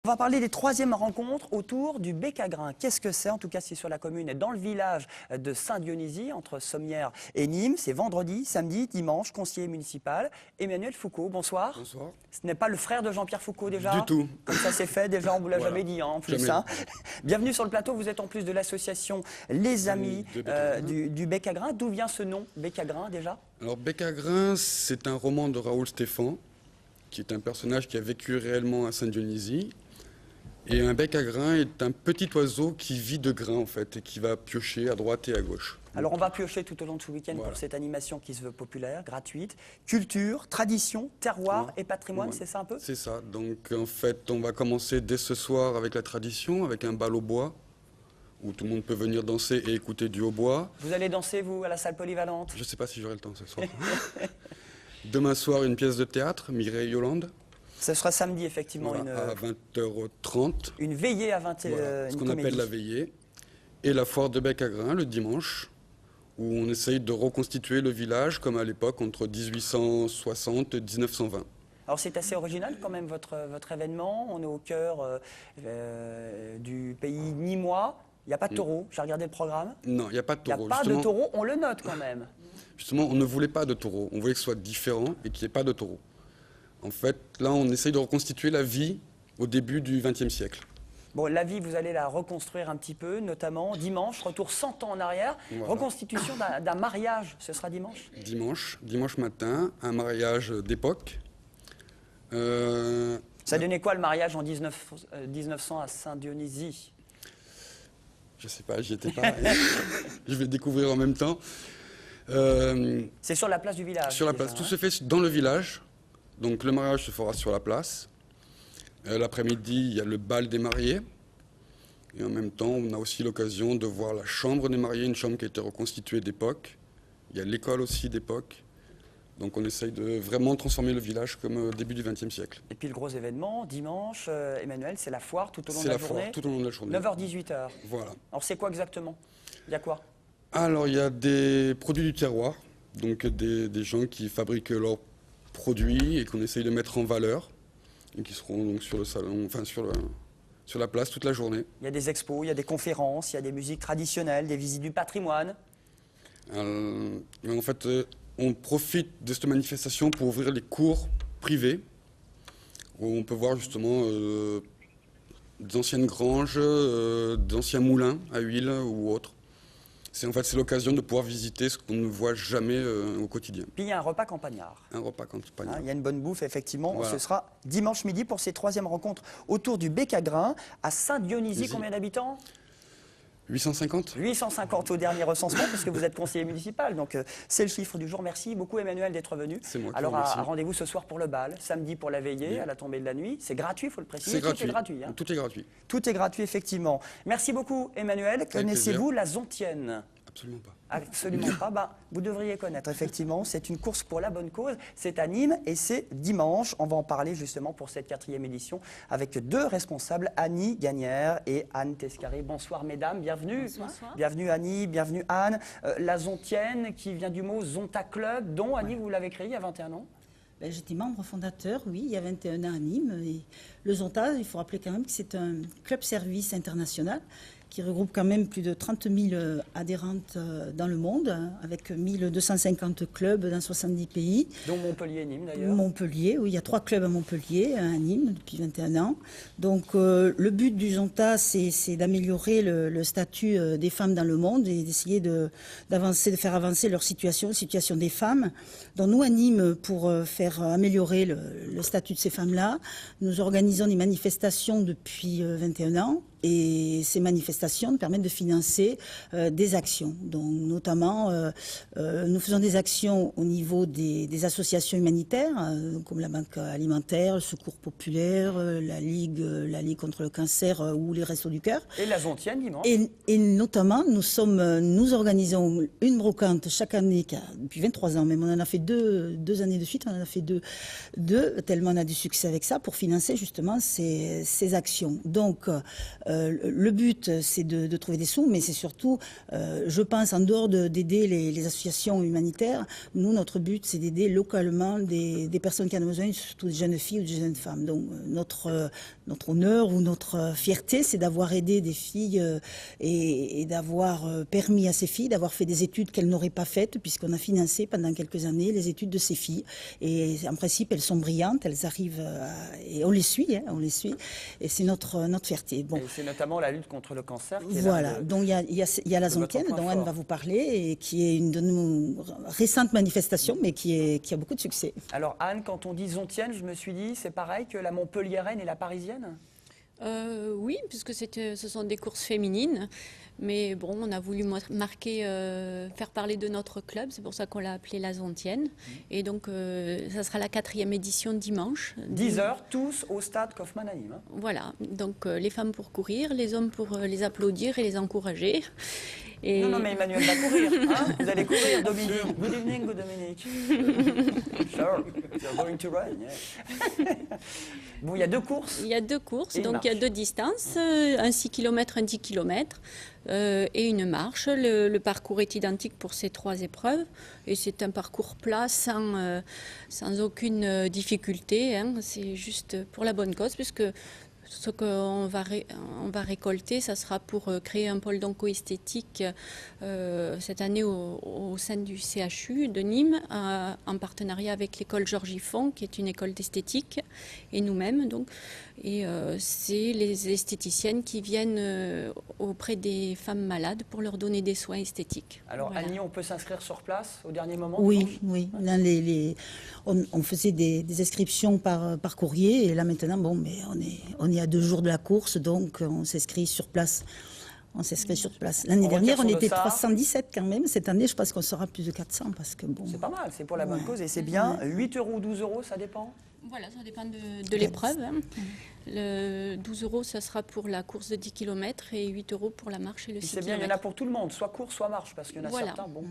On va parler des troisièmes rencontres autour du bec à grains. Qu'est-ce que c'est? En tout cas, c'est sur la commune et dans le village de Saint-Dionysie, entre Sommières et Nîmes. C'est vendredi, samedi, dimanche, conseiller municipal. Emmanuel Foucault, bonsoir. Bonsoir. Ce n'est pas le frère de Jean-Pierre Foucault déjà? Du tout. Comme ça c'est fait, déjà on vous l'a Voilà. jamais dit en plus. Jamais. Hein. Bienvenue sur le plateau, vous êtes en plus de l'association Les Amis du bec à grains. D'où vient ce nom, bec à grains déjà? Alors Bec à grains, c'est un roman de Raoul Stéphan, qui est un personnage qui a vécu réellement à Saint-Dionysie. Et un bec à grains est un petit oiseau qui vit de grains en fait et qui va piocher à droite et à gauche. Alors on va piocher tout au long de ce week-end Voilà. pour cette animation qui se veut populaire, gratuite. Culture, tradition, terroir Ouais. et patrimoine, Ouais. c'est ça un peu? C'est ça. Donc en fait, on va commencer dès ce soir avec la tradition, avec un bal au bois, où tout le monde peut venir danser et écouter du hautbois. Vous allez danser, vous, à la salle polyvalente? Je ne sais pas si j'aurai le temps ce soir. Demain soir, une pièce de théâtre, Mireille Yolande, Ce sera samedi, effectivement, voilà, à 20h30. une veillée à 20 Voilà, ce une qu'on comédie. appelle la veillée. Et la foire de bec à grains le dimanche, où on essaye de reconstituer le village comme à l'époque entre 1860 et 1920. Alors c'est assez original quand même votre événement. On est au cœur du pays nîmois. Il n'y a pas de taureau. J'ai regardé le programme. Non, il n'y a pas de Il n'y a taureau. pas de Justement, taureau. On le note quand même. justement, on ne voulait pas de taureau. On voulait que ce soit différent et qu'il n'y ait pas de taureau. En fait, là, on essaye de reconstituer la vie au début du XXe siècle. Bon, la vie, vous allez la reconstruire un petit peu, notamment dimanche, retour 100 ans en arrière. Voilà. Reconstitution d'un mariage, ce sera dimanche. Dimanche matin, un mariage d'époque. Ça donnait quoi le mariage en 1900 à Saint-Dionysie? Je sais pas, j'y étais pas. Je vais découvrir en même temps. C'est sur la place du village. Sur la déjà, place. Tout hein. se fait dans le village. Donc le mariage se fera sur la place. L'après-midi, il y a le bal des mariés. Et en même temps, on a aussi l'occasion de voir la chambre des mariés, une chambre qui a été reconstituée d'époque. Il y a l'école aussi d'époque. Donc on essaye de vraiment transformer le village comme au début du XXe siècle. Et puis le gros événement, dimanche, Emmanuel, c'est la foire tout au long C'est de la la journée. foire tout au long de la journée. 9h-18h. Voilà. Alors c'est quoi exactement? Il y a quoi? Alors il y a des produits du terroir, donc des gens qui fabriquent leurs produits et qu'on essaye de mettre en valeur et qui seront donc sur le salon, enfin sur la place toute la journée. Il y a des expos, il y a des conférences, il y a des musiques traditionnelles, des visites du patrimoine. En fait, on profite de cette manifestation pour ouvrir les cours privés où on peut voir justement des anciennes granges, d'anciens moulins à huile ou autres. C'est l'occasion de pouvoir visiter ce qu'on ne voit jamais au quotidien. Puis il y a un repas campagnard. Un repas campagnard. Hein, il y a une bonne bouffe, effectivement. Voilà. Ce sera dimanche midi pour ces troisième rencontres autour du bec à grains à Saint-Dionysie. Easy. Combien d'habitants? 850 850 au dernier recensement, puisque vous êtes conseiller municipal. Donc c'est le chiffre du jour. Merci beaucoup Emmanuel d'être venu. C'est moi qui Alors vous remercie. rendez-vous ce soir pour le bal, samedi pour la veillée, Oui. à la tombée de la nuit. C'est gratuit, il faut le préciser. C'est gratuit. Tout est gratuit. Hein. Tout est gratuit. Tout est gratuit, effectivement. Merci beaucoup Emmanuel. Connaissez-vous la Zontienne? Absolument pas. Absolument pas. Bah, vous devriez connaître, effectivement. C'est une course pour la bonne cause. C'est à Nîmes et c'est dimanche. On va en parler justement pour cette 4e édition avec deux responsables, Annie Gagnère et Anne Tescaré. Bonsoir mesdames, bienvenue. Bonsoir. Bienvenue Annie, bienvenue Anne. La Zontienne qui vient du mot Zonta Club, dont Annie, vous l'avez créé il y a 21 ans. Ben, j'étais membre fondateur, oui, il y a 21 ans à Nîmes. Et le Zonta, il faut rappeler quand même que c'est un club service international qui regroupe quand même plus de 30 000 adhérentes dans le monde, avec 1250 clubs dans 70 pays. Dont Montpellier et Nîmes d'ailleurs. Montpellier, oui, il y a 3 clubs à Montpellier, un à Nîmes depuis 21 ans. Donc le but du Zonta, c'est d'améliorer le statut des femmes dans le monde et d'essayer de faire avancer leur situation des femmes. Donc nous à Nîmes, pour faire améliorer le statut de ces femmes-là, nous organisons des manifestations depuis 21 ans. Et ces manifestations nous permettent de financer des actions. Donc, notamment, nous faisons des actions au niveau des associations humanitaires, comme la Banque alimentaire, le Secours populaire, la Ligue contre le cancer ou les Restos du Cœur. Et la Zontienne dimanche. Et notamment, nous organisons une brocante chaque année, depuis 23 ans même. On en a fait deux années de suite, on en a fait deux, tellement on a du succès avec ça, pour financer justement ces actions. Donc, Le but, c'est de trouver des sous, mais c'est surtout, je pense, en dehors d'aider les associations humanitaires, nous, notre but, c'est d'aider localement des personnes qui en ont besoin, surtout des jeunes filles ou des jeunes femmes. Donc, notre honneur ou notre fierté, c'est d'avoir aidé des filles et d'avoir permis à ces filles d'avoir fait des études qu'elles n'auraient pas faites, puisqu'on a financé pendant quelques années les études de ces filles. Et en principe, elles sont brillantes, elles arrivent et on les suit, hein, on les suit. Et c'est notre fierté. Bon. Et c'est notamment la lutte contre le cancer. Qui est voilà, donc il y a la Zontienne, dont Anne va vous parler, et qui est une de nos récentes manifestations, mais qui a beaucoup de succès. Alors Anne, quand on dit Zontienne, je me suis dit, c'est pareil que la montpelliéraine et la parisienne? Oui, puisque ce sont des courses féminines. Mais bon, on a voulu marquer, faire parler de notre club. C'est pour ça qu'on l'a appelé la Zontienne. Et donc, ça sera la 4e édition dimanche. 10h, tous au stade Kaufmann à Nîmes. Voilà. Donc, les femmes pour courir, les hommes pour les applaudir et les encourager. Et... Non, mais Emmanuel va courir. Hein, vous allez courir, Dominique. Good evening, good Dominique. Sure, you're going to run. Yeah. Bon, il y a 2 courses. Il y a 2 courses, et donc il y a 2 distances, un 6 km, un 10 km et une marche. Le parcours est identique pour ces 3 épreuves et c'est un parcours plat sans aucune difficulté. Hein. C'est juste pour la bonne cause puisque ce qu'on va récolter, ça sera pour créer un pôle d'onco-esthétique cette année au sein du CHU de Nîmes, en partenariat avec l'école Georges Iffon, qui est une école d'esthétique, et nous-mêmes. Donc, et c'est les esthéticiennes qui viennent auprès des femmes malades pour leur donner des soins esthétiques. Alors voilà. Annie, on peut s'inscrire sur place au dernier moment? Oui, oui. Là, on faisait des inscriptions par courrier, et là maintenant, bon, mais on est à 2 jours de la course, donc on s'inscrit sur place. On s'inscrit sur place. L'année dernière, on était 317 quand même. Cette année, je pense qu'on sera plus de 400 parce que bon. C'est pas mal, c'est pour la bonne cause et c'est bien. 8 € ou 12 €, ça dépend? Voilà, ça dépend de l'épreuve. Hein. Le 12 € ça sera pour la course de 10 km et 8 € pour la marche et le 6 km. C'est bien, il y en a pour tout le monde, soit course, soit marche, parce qu'il y en a certains, bon,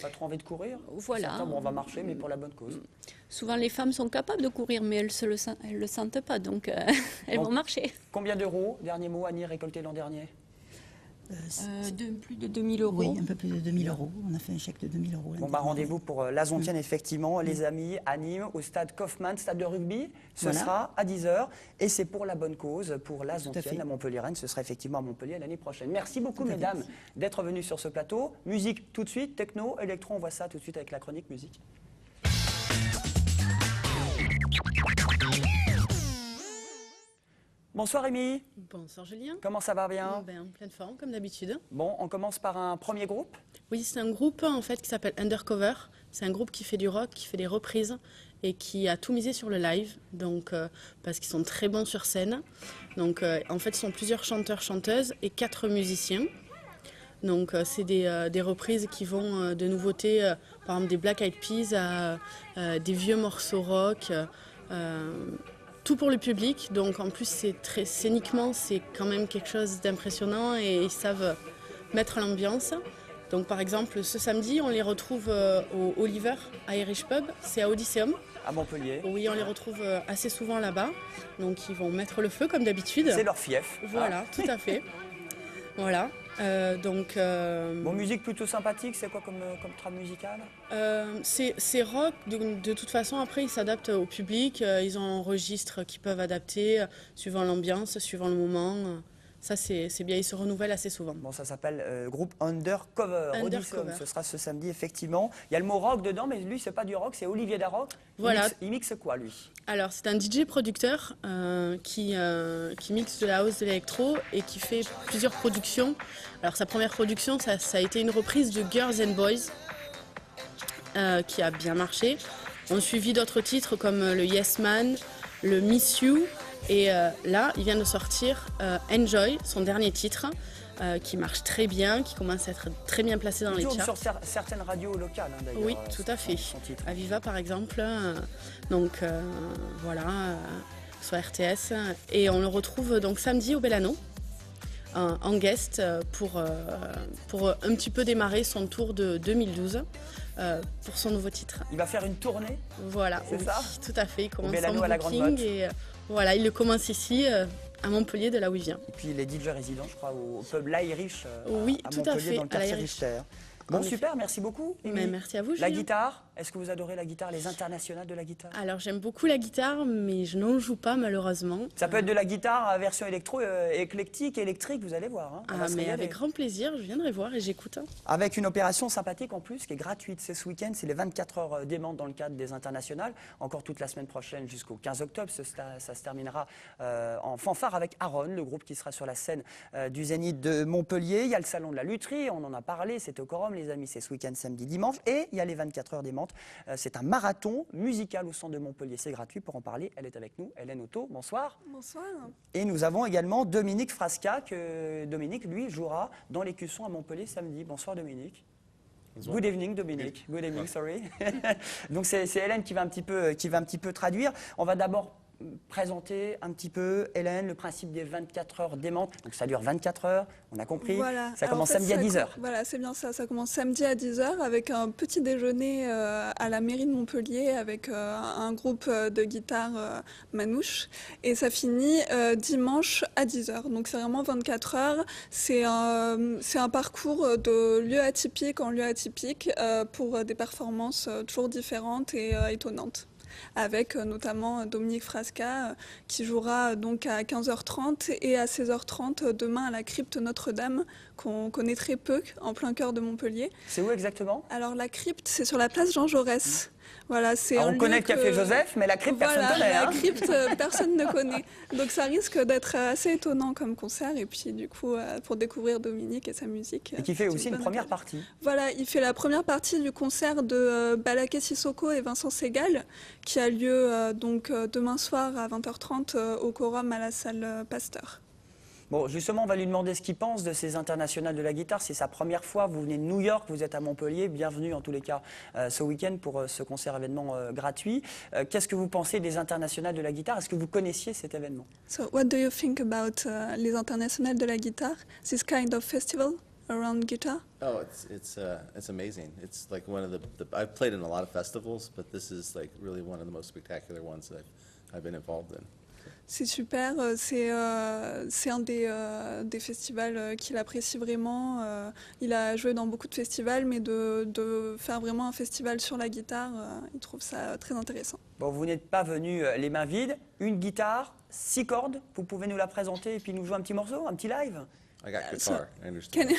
pas trop envie de courir. Voilà. Certains, bon, on va marcher, mais pour la bonne cause. Souvent, les femmes sont capables de courir, mais elles le sentent pas, donc elles vont marcher. Combien d'euros, dernier mot, Annie, récolté l'an dernier? Plus de 2000 €. Oui, un peu plus de 2000 €. On a fait un chèque de 2000 €. Bon, bah, rendez-vous pour la Zontienne, effectivement, les amis, à Nîmes, au stade Kaufmann, stade de rugby. Ce sera à 10h et c'est pour la bonne cause, pour la Zontienne, la Montpelliéraine. Ce sera effectivement à Montpellier l'année prochaine. Merci beaucoup, mesdames, d'être venues sur ce plateau. Musique tout de suite, techno, électro, on voit ça tout de suite avec la chronique musique. Bonsoir Rémi. Bonsoir Julien. Comment ça va bien? En pleine forme comme d'habitude. Bon, on commence par un premier groupe. Oui, c'est un groupe en fait qui s'appelle Undercover. C'est un groupe qui fait du rock, qui fait des reprises et qui a tout misé sur le live. Donc parce qu'ils sont très bons sur scène. Donc en fait, ils sont plusieurs chanteurs, chanteuses et 4 musiciens. Donc c'est des reprises qui vont de nouveautés, par exemple des Black Eyed Peas à des vieux morceaux rock. Tout pour le public, donc en plus c'est très scéniquement, c'est quand même quelque chose d'impressionnant et ils savent mettre l'ambiance. Donc par exemple ce samedi on les retrouve au Oliver Irish Pub, c'est à Odysseum. À Montpellier. Oui, on les retrouve assez souvent là-bas, donc ils vont mettre le feu comme d'habitude. C'est leur fief. Voilà, tout à fait. Voilà. Bon, musique plutôt sympathique, c'est quoi comme trame musicale? C'est rock, de toute façon après ils s'adaptent au public, ils ont un registre qu'ils peuvent adapter suivant l'ambiance, suivant le moment. Ça c'est bien, ils se renouvellent assez souvent. Bon, ça s'appelle groupe Undercover. Undercover. Ce sera ce samedi effectivement. Il y a le mot rock dedans, mais lui c'est pas du rock, c'est Olivier Darroch. Voilà. Il mixe quoi lui? Alors c'est un DJ producteur qui mixe de la house, de l'électro et qui fait plusieurs productions. Alors sa première production ça a été une reprise de Girls and Boys qui a bien marché. On suivi d'autres titres comme le Yes Man, le Miss You. Et là, il vient de sortir Enjoy, son dernier titre, qui marche très bien, qui commence à être très bien placé dans les charts. Sur certaines radios locales, hein, d'ailleurs. Oui, tout à fait. À Viva, par exemple. Donc, voilà, sur RTS. Et on le retrouve donc samedi au Bellano, en guest, pour un petit peu démarrer son tour de 2012. Pour son nouveau titre. Il va faire une tournée? Voilà, c'est ça? Tout à fait. Il commence son booking et voilà, il le commence ici. à Montpellier, de là où il vient. Et puis les DJ résidents, je crois, au pub l'Irish Oui, à tout à Montpellier, fait, dans le à quartier l'Irish. Richter. Bon, En super, merci beaucoup. Mais Mimi. merci à vous, La Julien. guitare, est-ce que vous adorez la guitare, les internationales de la guitare? Alors j'aime beaucoup la guitare, mais je n'en joue pas malheureusement. Ça peut être de la guitare version électro, éclectique, électrique, vous allez voir. Hein. On va se Mais régaler. avec grand plaisir, je viendrai voir et j'écoute. Hein. Avec une opération sympathique en plus, qui est gratuite. C'est ce week-end, c'est les 24 heures d'aimante dans le cadre des internationales. Encore toute la semaine prochaine jusqu'au 15 octobre. Ça se terminera en fanfare avec Aaron, le groupe qui sera sur la scène du Zénith de Montpellier. Il y a le salon de la lutherie, on en a parlé, c'était au Quorum, les amis, c'est ce week-end, samedi, dimanche. Et il y a les 24 heures d'aimante. C'est un marathon musical au centre de Montpellier. C'est gratuit. Pour en parler, elle est avec nous, Hélène Otto. Bonsoir. Bonsoir. Et nous avons également Dominique Frasca, que Dominique, lui, jouera dans l'Écusson à Montpellier samedi. Bonsoir Dominique. Good evening Dominique. Good evening, sorry. Donc c'est Hélène qui va un petit peu traduire. On va d'abord présenter un petit peu, Hélène, le principe des 24 heures d'aimante. Donc ça dure 24 heures, on a compris. Voilà. Ça Alors, commence en fait, samedi à 10h. Voilà, c'est bien ça. Ça commence samedi à 10h avec un petit déjeuner à la mairie de Montpellier avec un groupe de guitare manouche. Et ça finit dimanche à 10h. Donc c'est vraiment 24 heures. C'est un parcours de lieu atypique en lieu atypique pour des performances toujours différentes et étonnantes. Avec notamment Dominique Frasca qui jouera donc à 15h30 et à 16h30 demain à la crypte Notre-Dame qu'on connaît très peu en plein cœur de Montpellier. C'est où exactement? Alors la crypte, c'est sur la place Jean Jaurès. Voilà, c'est on connaît le café Joseph, mais la crypte, personne ne connaît. La Hein. crypte, personne ne connaît. Donc ça risque d'être assez étonnant comme concert. Et puis du coup, pour découvrir Dominique et sa musique. Et qui fait aussi une première occasion. partie. Voilà, il fait la première partie du concert de Balaké Sissoko et Vincent Segal, qui a lieu donc demain soir à 20h30 au Quorum à la salle Pasteur. Bon, justement, on va lui demander ce qu'il pense de ces internationales de la guitare. C'est sa première fois. Vous venez de New York, vous êtes à Montpellier. Bienvenue en tous les cas ce week-end pour ce concert événement gratuit. Qu'est-ce que vous pensez des internationales de la guitare? Est-ce que vous connaissiez cet événement? So, what do you think about les internationales de la guitare? This kind of festival around guitar? Oh, it's amazing. It's like one of the I've played in a lot of festivals, but this is like really one of the most spectacular ones that I've been involved in. C'est super, c'est un des festivals qu'il apprécie vraiment. Il a joué dans beaucoup de festivals, mais de faire vraiment un festival sur la guitare, il trouve ça très intéressant. Bon, vous n'êtes pas venu les mains vides. Une guitare, 6 cordes. Vous pouvez nous la présenter et puis nous jouer un petit morceau, un petit live? I got so guitar. I understand.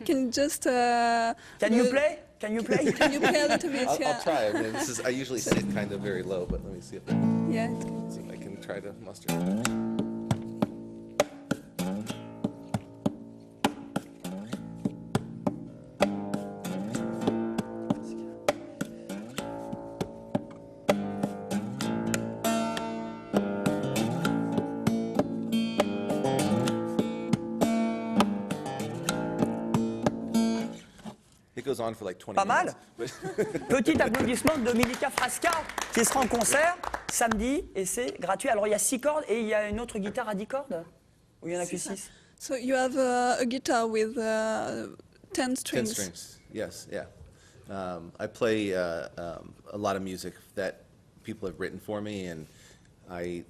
Can you just... Can you play? Can you play? Can you play a little bit? I'll try. I mean, I usually sit kind of very low, but let me see if Yeah. I can try to muster. It goes on for like 20 Pas mal. minutes. Petit applaudissement de Dominica Frasca qui sera en concert samedi et c'est gratuit. Alors il y a 6 cordes et il y a une autre guitare à 10 cordes? Ou il y en a que 6? So you have a guitar with 10 strings. 10 strings, yes, yeah. I play a lot of music that people have written for me, and I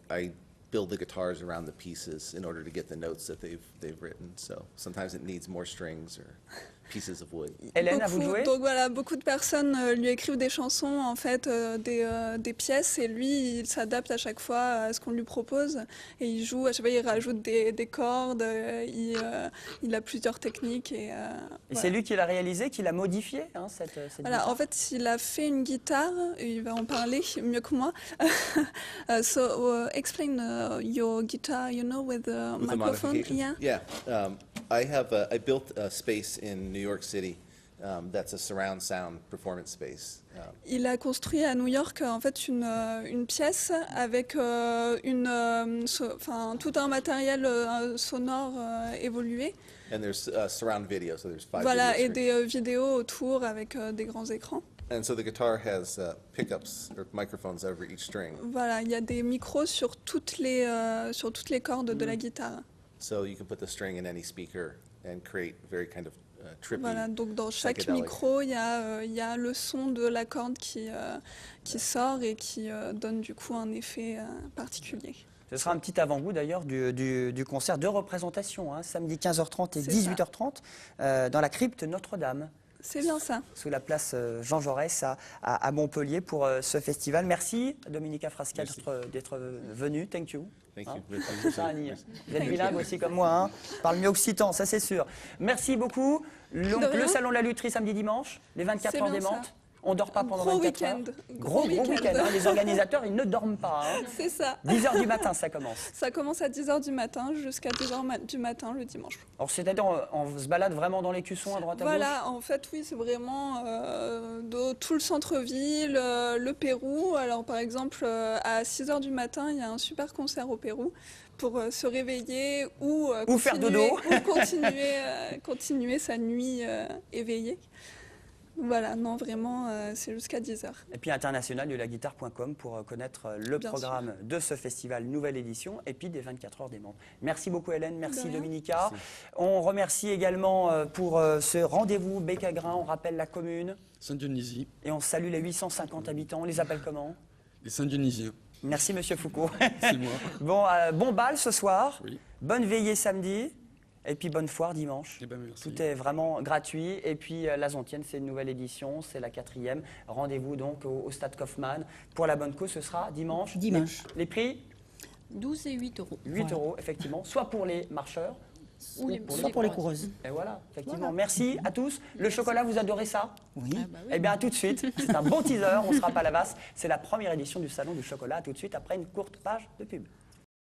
build the guitars around the pieces in order to get the notes that they've written. So sometimes it needs more strings or pieces of wood. Hélène, à vous de jouer? Donc voilà, beaucoup de personnes lui écrivent des chansons, en fait, des pièces, et lui, il s'adapte à chaque fois à ce qu'on lui propose. Et il joue, à chaque fois, il rajoute des cordes, il a plusieurs techniques. Et Et c'est lui qui l'a réalisé, qui l'a modifié, hein, cette voilà, guitare. en fait, il a fait une guitare, et il va en parler mieux que moi. So, explain your guitar, you know, with the With the microphone. modifications? Yeah. I built a space in New York City that's a surround sound performance space. Il a construit à New York en fait une pièce avec tout un matériel sonore évolué. And there's surround video, so there's 5 Voilà, video et screens. des vidéos autour avec des grands écrans. And so the guitar has pickups or microphones over each string. Voilà, il y a des micros sur toutes les cordes de la guitare. So you can put the string in any speaker and create very kind of trippy. Voilà, donc dans chaque psychedelic. micro, il y a le son de la corde qui sort et qui donne du coup un effet particulier. Ce sera un petit avant-goût d'ailleurs du concert de représentation, hein, samedi 15h30 et C'est 18h30 dans la crypte Notre-Dame, C'est bien ça. sous la place Jean Jaurès à Montpellier pour ce festival. Merci Dominica Frasca d'être venue. Thank you. Thank Hein. you. C'est ça, Annie. Vous êtes bilingue aussi comme moi, hein. Parle mieux occitan, ça c'est sûr. Merci beaucoup. Donc, De rien. le salon de la lutherie samedi dimanche, les 24 C'est heures bien des ça. menthes. On dort pas pendant Gros 24 heures. week-end. Gros week-end. Hein. Les organisateurs, ils ne dorment pas. Hein. C'est ça. 10h du matin, ça commence. Ça commence à 10h du matin jusqu'à 10h du matin le dimanche. Alors, c'est-à-dire, on se balade vraiment dans les cuissons à droite à gauche. Voilà, en fait, oui, c'est vraiment de tout le centre-ville, le Pérou. Alors, par exemple, à 6h du matin, il y a un super concert au Pérou pour se réveiller ou, Ou faire dodo. ou continuer sa nuit éveillée. Voilà, non, vraiment, c'est jusqu'à 10h. Et puis internationaldelaguitare.com pour connaître le Bien programme de ce festival, nouvelle édition, et puis des 24 heures des membres. Merci beaucoup Hélène, merci De rien. Dominica. On remercie également pour ce rendez-vous Bec-à-Grain, on rappelle la commune, Saint-Dionysie, et on salue les 850 habitants, on les appelle comment? les Saint-Dionysiens, Merci Monsieur Foucault. c'est moi. Bon bal ce soir, Oui. bonne veillée samedi, et puis bonne foire dimanche. Eh ben, merci. Tout est vraiment gratuit. Et puis la Zontienne, c'est une nouvelle édition, c'est la 4e. Rendez-vous donc au Stade Kaufmann. Pour la bonne cause, ce sera dimanche. Dimanche. Les prix 12 et 8 euros. 8 euros, effectivement, soit pour les marcheurs, Ou les, Soit pour les coureuses. et voilà, effectivement. Merci à tous. Le chocolat, vous adorez ça? Oui. Ah bah oui. Eh bien, à tout de suite. C'est un bon teaser, on sera pas à la vasse. C'est la première édition du Salon du chocolat. À tout de suite, après une courte page de pub.